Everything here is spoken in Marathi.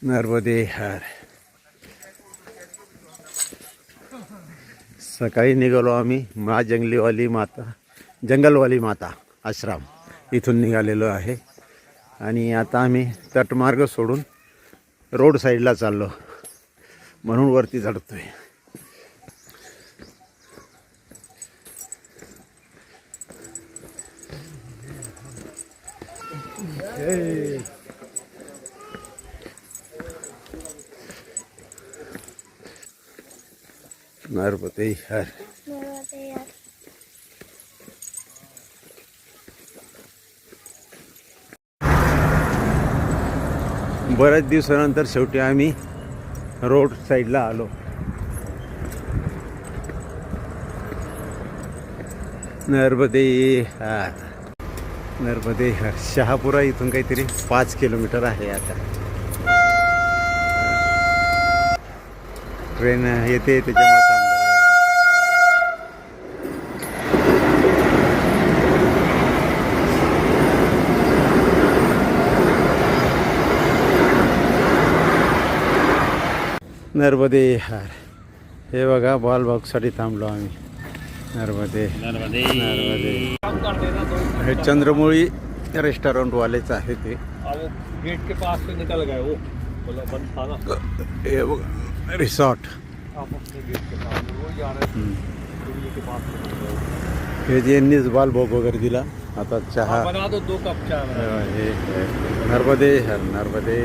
नर्मदे हर. सकाळी निघालो आम्ही जंगलवाली माता आश्रम इथून निघालेलो आहे आणि आता आम्ही तटमार्ग सोडून रोड साईडला चाललो म्हणून वरती चढतोय. नर्मदे हर. बऱ्याच दिवसानंतर शेवटी आम्ही रोड साईडला आलो. नर्मदे हर. नर्मदे हर. शहापुरा इथून काहीतरी 5 किलोमीटर आहे. आता ट्रेन येते त्याच्यामुळे नर्मदे हर. हे बघा बॉल बॉक्ससाठी थांबलो आम्ही. नर्मदे नर्मदे नर्मदे. हे चंद्रमुळी रेस्टॉरंटवालेच आहे ते. गेट के पास से निकल गए वो बंद था ना. हे बघा रिसॉर्ट. हे यांनीच बॉल बॉक वगैरे दिला. आता चहा बना दो 2 कप चहा. हे नर्मदे हर. नर्मदे